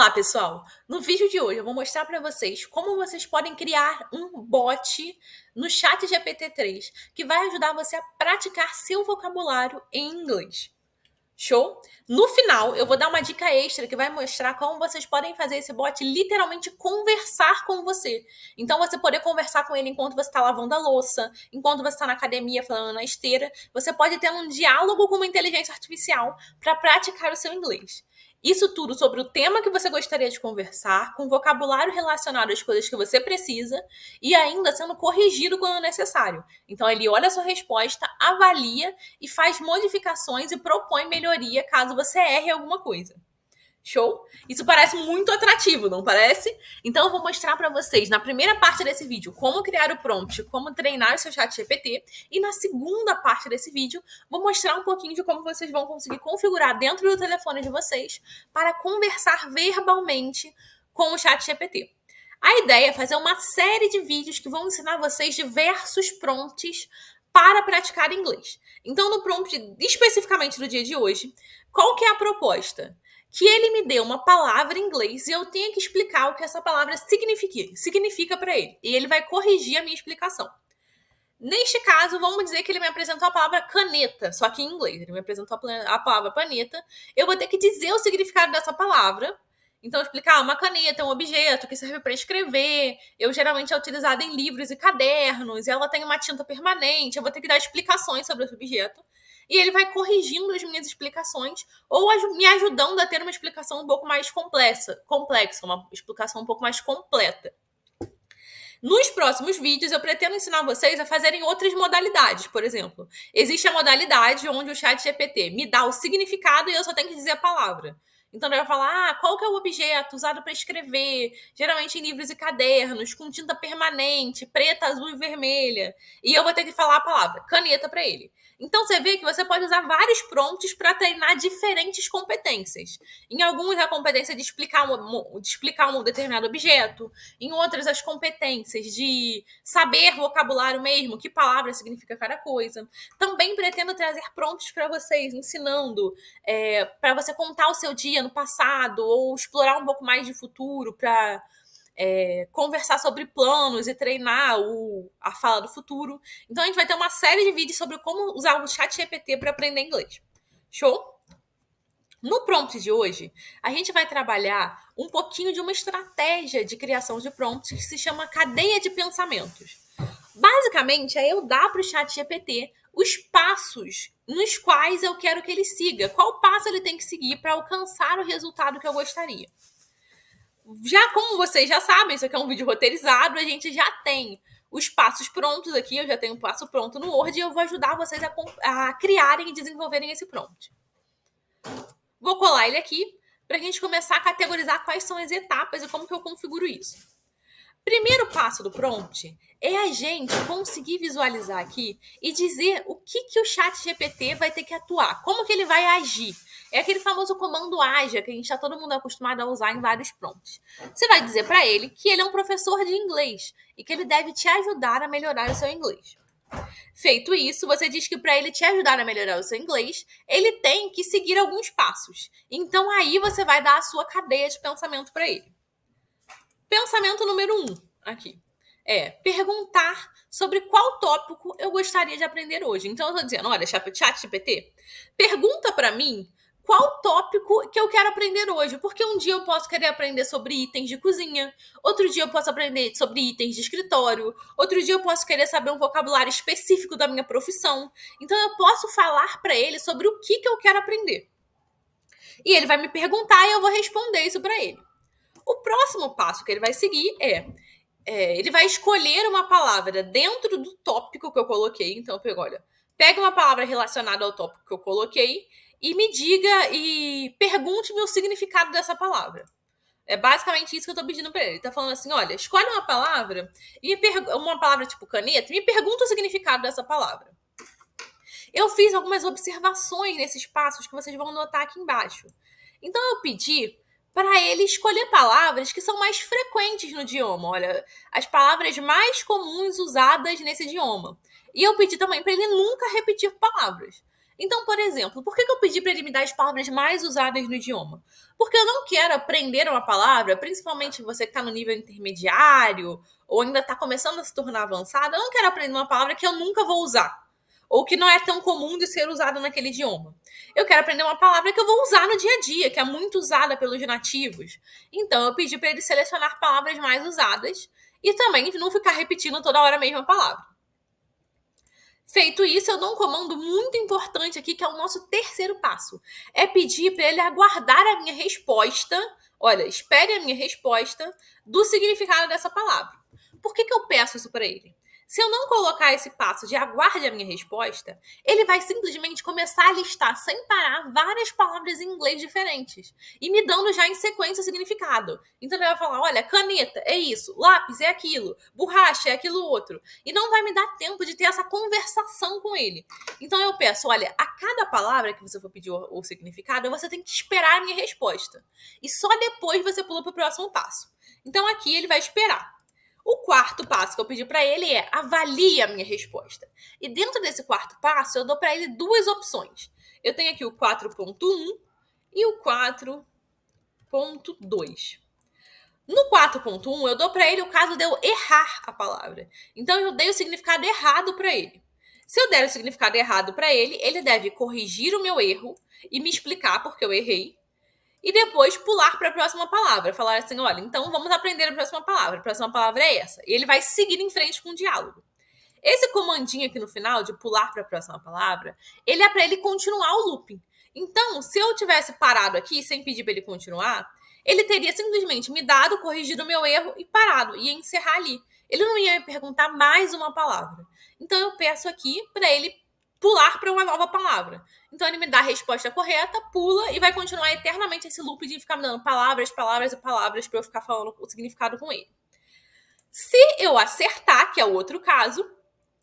Olá, pessoal! No vídeo de hoje eu vou mostrar para vocês como vocês podem criar um bot no Chat GPT-3 que vai ajudar você a praticar seu vocabulário em inglês. Show? No final, eu vou dar uma dica extra que vai mostrar como vocês podem fazer esse bot literalmente conversar com você. Então, você poder conversar com ele enquanto você está lavando a louça, enquanto você está na academia falando na esteira. Você pode ter um diálogo com uma inteligência artificial para praticar o seu inglês. Isso tudo sobre o tema que você gostaria de conversar, com vocabulário relacionado às coisas que você precisa e ainda sendo corrigido quando necessário. Então, ele olha a sua resposta, avalia e faz modificações e propõe melhoria caso você erre alguma coisa. Show? Isso parece muito atrativo, não parece? Então eu vou mostrar para vocês na primeira parte desse vídeo como criar o prompt, como treinar o seu chat GPT, e na segunda parte desse vídeo vou mostrar um pouquinho de como vocês vão conseguir configurar dentro do telefone de vocês para conversar verbalmente com o chat GPT. A ideia é fazer uma série de vídeos que vão ensinar vocês diversos prompts para praticar inglês. Então, no prompt especificamente do dia de hoje, qual que é a proposta? Que ele me dê uma palavra em inglês e eu tenha que explicar o que essa palavra significa para ele. E ele vai corrigir a minha explicação. Neste caso, vamos dizer que ele me apresentou a palavra caneta, só que em inglês. Ele me apresentou a palavra caneta. Eu vou ter que dizer o significado dessa palavra. Então, explicar uma caneta é um objeto que serve para escrever. Geralmente é utilizada em livros e cadernos. E ela tem uma tinta permanente. Eu vou ter que dar explicações sobre esse objeto. E ele vai corrigindo as minhas explicações ou me ajudando a ter uma explicação um pouco mais complexa, uma explicação um pouco mais completa. Nos próximos vídeos, eu pretendo ensinar vocês a fazerem outras modalidades. Por exemplo, existe a modalidade onde o chat GPT me dá o significado e eu só tenho que dizer a palavra. Então, ele vai falar, qual que é o objeto usado para escrever, geralmente em livros e cadernos, com tinta permanente, preta, azul e vermelha. E eu vou ter que falar a palavra caneta para ele. Então, você vê que você pode usar vários prompts para treinar diferentes competências. Em alguns, a competência de explicar um determinado objeto. Em outras, as competências de saber vocabulário mesmo, que palavra significa cada coisa. Também pretendo trazer prompts para vocês, ensinando para você contar o seu dia no passado ou explorar um pouco mais de futuro para conversar sobre planos e treinar a fala do futuro. Então a gente vai ter uma série de vídeos sobre como usar o chat GPT para aprender inglês. Show? No prompt de hoje, a gente vai trabalhar um pouquinho de uma estratégia de criação de prompts que se chama cadeia de pensamentos. Basicamente, é eu dar para o chat GPT os passos nos quais eu quero que ele siga. Qual passo ele tem que seguir para alcançar o resultado que eu gostaria. Já como vocês já sabem, isso aqui é um vídeo roteirizado, a gente já tem os passos prontos aqui, eu já tenho um passo pronto no Word e eu vou ajudar vocês a criarem e desenvolverem esse prompt. Vou colar ele aqui para a gente começar a categorizar quais são as etapas e como que eu configuro isso. Primeiro passo do prompt é a gente conseguir visualizar aqui e dizer o que o chat GPT vai ter que atuar, como que ele vai agir. É aquele famoso comando AJA que a gente está todo mundo acostumado a usar em vários prompts. Você vai dizer para ele que ele é um professor de inglês e que ele deve te ajudar a melhorar o seu inglês. Feito isso, você diz que para ele te ajudar a melhorar o seu inglês, ele tem que seguir alguns passos. Então aí você vai dar a sua cadeia de pensamento para ele. Pensamento número 1 aqui é perguntar sobre qual tópico eu gostaria de aprender hoje. Então eu tô dizendo, olha, chat GPT, pergunta para mim qual tópico que eu quero aprender hoje, porque um dia eu posso querer aprender sobre itens de cozinha, outro dia eu posso aprender sobre itens de escritório, outro dia eu posso querer saber um vocabulário específico da minha profissão. Então eu posso falar para ele sobre o que eu quero aprender. E ele vai me perguntar e eu vou responder isso para ele. O próximo passo que ele vai seguir ele vai escolher uma palavra dentro do tópico que eu coloquei. Então, pega uma palavra relacionada ao tópico que eu coloquei e me diga e pergunte-me o significado dessa palavra. É basicamente isso que eu tô pedindo para ele. Ele tá falando assim, olha, escolhe uma palavra, uma palavra tipo caneta, e me pergunta o significado dessa palavra. Eu fiz algumas observações nesses passos que vocês vão notar aqui embaixo. Então, eu pedi para ele escolher palavras que são mais frequentes no idioma. Olha, as palavras mais comuns usadas nesse idioma. E eu pedi também para ele nunca repetir palavras. Então, por exemplo, por que eu pedi para ele me dar as palavras mais usadas no idioma? Porque eu não quero aprender uma palavra, principalmente você que está no nível intermediário ou ainda está começando a se tornar avançado, eu não quero aprender uma palavra que eu nunca vou usar ou que não é tão comum de ser usada naquele idioma. Eu quero aprender uma palavra que eu vou usar no dia a dia, que é muito usada pelos nativos. Então, eu pedi para ele selecionar palavras mais usadas e também não ficar repetindo toda hora a mesma palavra. Feito isso, eu dou um comando muito importante aqui, que é o nosso terceiro passo. É pedir para ele aguardar a minha resposta. Olha, espere a minha resposta do significado dessa palavra. Por que eu peço isso para ele? Se eu não colocar esse passo de aguarde a minha resposta, ele vai simplesmente começar a listar sem parar várias palavras em inglês diferentes e me dando já em sequência o significado. Então ele vai falar: olha, caneta é isso, lápis é aquilo, borracha é aquilo outro. E não vai me dar tempo de ter essa conversação com ele. Então eu peço: olha, a cada palavra que você for pedir o significado, você tem que esperar a minha resposta. E só depois você pula para o próximo passo. Então aqui ele vai esperar. O quarto passo que eu pedi para ele é avalie a minha resposta. E dentro desse quarto passo, eu dou para ele duas opções. Eu tenho aqui o 4.1 e o 4.2. No 4.1, eu dou para ele o caso de eu errar a palavra. Então, eu dei o significado errado para ele. Se eu der o significado errado para ele, ele deve corrigir o meu erro e me explicar por que eu errei. E depois pular para a próxima palavra. Falar assim, olha, então vamos aprender a próxima palavra. A próxima palavra é essa. E ele vai seguir em frente com o diálogo. Esse comandinho aqui no final, de pular para a próxima palavra, ele é para ele continuar o looping. Então, se eu tivesse parado aqui, sem pedir para ele continuar, ele teria simplesmente me dado, corrigido o meu erro e parado. Ia encerrar ali. Ele não ia me perguntar mais uma palavra. Então, eu peço aqui para ele pular para uma nova palavra. Então ele me dá a resposta correta, pula e vai continuar eternamente esse loop de ficar me dando palavras, palavras e palavras para eu ficar falando o significado com ele. Se eu acertar, que é o outro caso,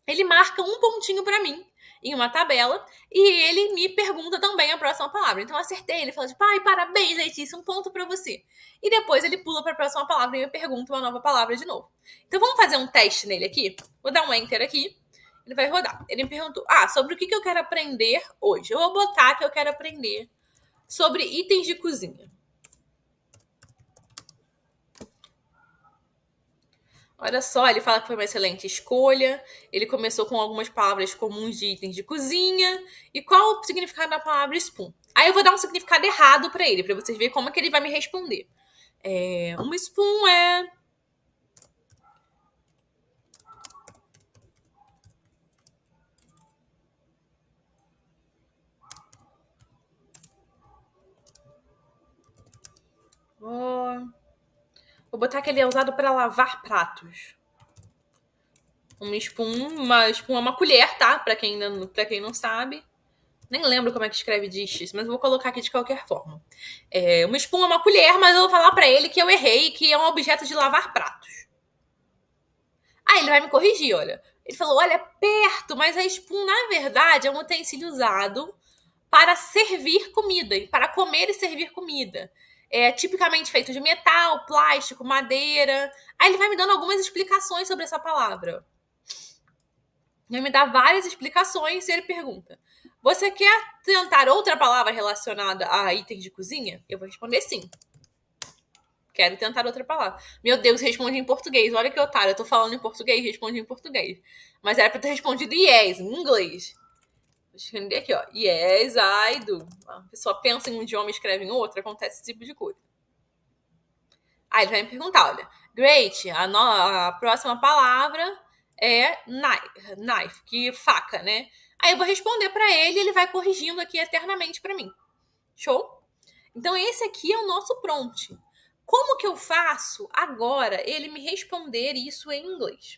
ele marca um pontinho para mim em uma tabela e ele me pergunta também a próxima palavra. Então eu acertei, ele fala tipo, ai, parabéns, Letícia, um ponto para você. E depois ele pula para a próxima palavra e me pergunta uma nova palavra de novo. Então vamos fazer um teste nele aqui? Vou dar um enter aqui. Ele vai rodar. Ele me perguntou, sobre o que eu quero aprender hoje. Eu vou botar que eu quero aprender sobre itens de cozinha. Olha só, ele fala que foi uma excelente escolha. Ele começou com algumas palavras comuns de itens de cozinha. E qual o significado da palavra spoon? Aí eu vou dar um significado errado para ele, para vocês verem como é que ele vai me responder. Uma spoon é... Vou botar que ele é usado para lavar pratos. Uma spoon é uma colher, tá? Pra quem não sabe. Nem lembro como é que escreve dishes, mas eu vou colocar aqui de qualquer forma. Uma spoon é uma colher, mas eu vou falar pra ele que eu errei, que é um objeto de lavar pratos. Aí ele vai me corrigir, olha. Ele falou, olha, perto, mas a spoon, na verdade, é um utensílio usado para servir comida, para comer e servir comida. É tipicamente feito de metal, plástico, madeira. Aí ele vai me dando algumas explicações sobre essa palavra. Ele me dá várias explicações e ele pergunta, você quer tentar outra palavra relacionada a itens de cozinha? Eu vou responder sim. Quero tentar outra palavra. Meu Deus, responde em português. Olha que otário, eu tô falando em português, responde em português. Mas era pra ter respondido yes, em inglês. Vou escrever aqui, ó. Yes, I do. A pessoa pensa em um idioma e escreve em outro, acontece esse tipo de coisa. Aí ele vai me perguntar, olha, great, a próxima palavra é knife, que faca, né? Aí eu vou responder para ele e ele vai corrigindo aqui eternamente para mim. Show? Então esse aqui é o nosso prompt. Como que eu faço agora ele me responder isso em inglês?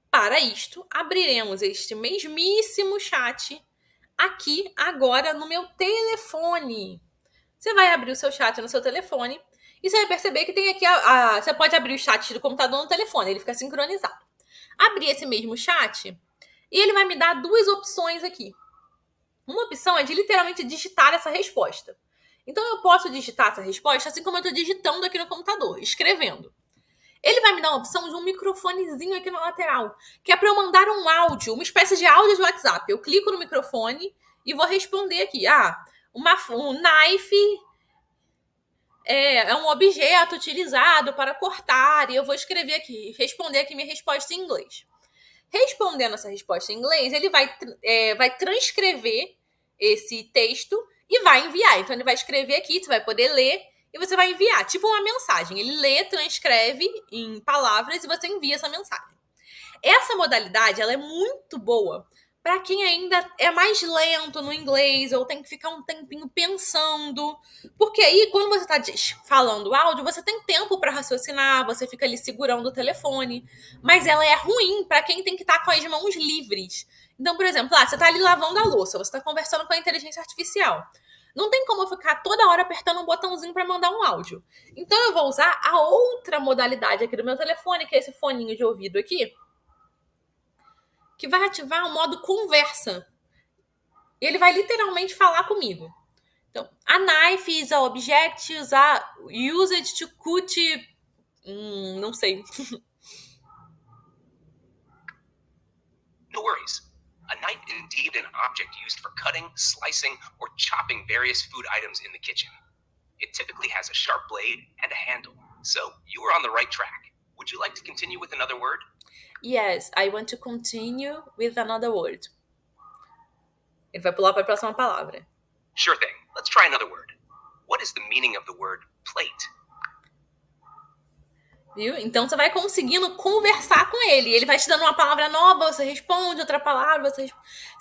Para isto, abriremos este mesmíssimo chat aqui agora no meu telefone. Você vai abrir o seu chat no seu telefone e você vai perceber que tem aqui você pode abrir o chat do computador no telefone, ele fica sincronizado. Abrir esse mesmo chat e ele vai me dar duas opções aqui. Uma opção é de literalmente digitar essa resposta. Então eu posso digitar essa resposta assim como eu estou digitando aqui no computador, escrevendo. Ele vai me dar uma opção de um microfonezinho aqui na lateral, que é para eu mandar um áudio, uma espécie de áudio de WhatsApp. Eu clico no microfone e vou responder aqui. Um knife é um objeto utilizado para cortar, e eu vou escrever aqui, responder aqui minha resposta em inglês. Respondendo essa resposta em inglês, ele vai transcrever esse texto e vai enviar. Então, ele vai escrever aqui, você vai poder ler e você vai enviar, tipo uma mensagem. Ele lê, transcreve em palavras e você envia essa mensagem. Essa modalidade, ela é muito boa para quem ainda é mais lento no inglês ou tem que ficar um tempinho pensando. Porque aí, quando você está falando áudio, você tem tempo para raciocinar, você fica ali segurando o telefone. Mas ela é ruim para quem tem que estar com as mãos livres. Então, por exemplo, você está ali lavando a louça, você está conversando com a inteligência artificial. Não tem como eu ficar toda hora apertando um botãozinho para mandar um áudio. Então, eu vou usar a outra modalidade aqui do meu telefone, que é esse foninho de ouvido aqui, que vai ativar o modo conversa. E ele vai literalmente falar comigo. Então, a knife is a object used to cut... não sei. No worries. A knife is indeed an object used for cutting, slicing, or chopping various food items in the kitchen. It typically has a sharp blade and a handle, so you are on the right track. Would you like to continue with another word? Yes, I want to continue with another word. Ele vai pular para a próxima palavra. Sure thing. Let's try another word. What is the meaning of the word plate? Viu? Então você vai conseguindo conversar com ele. Ele vai te dando uma palavra nova, você responde outra palavra, você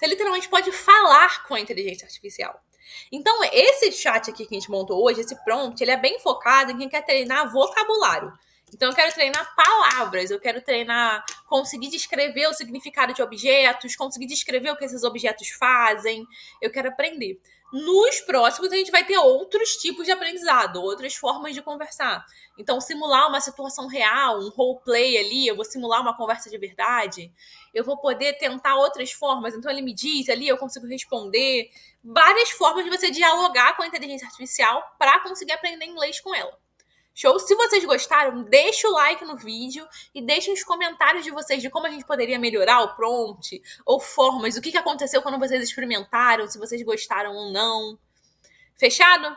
literalmente pode falar com a inteligência artificial. Então, esse chat aqui que a gente montou hoje, esse prompt, ele é bem focado em quem quer treinar vocabulário. Então, eu quero treinar palavras, eu quero treinar, conseguir descrever o significado de objetos, conseguir descrever o que esses objetos fazem. Eu quero aprender. Nos próximos, a gente vai ter outros tipos de aprendizado, outras formas de conversar. Então, simular uma situação real, um roleplay ali, eu vou simular uma conversa de verdade, eu vou poder tentar outras formas. Então, ele me diz ali, eu consigo responder. Várias formas de você dialogar com a inteligência artificial para conseguir aprender inglês com ela. Show? Se vocês gostaram, deixa o like no vídeo e deixem os comentários de vocês de como a gente poderia melhorar o prompt, ou formas, o que aconteceu quando vocês experimentaram, se vocês gostaram ou não. Fechado?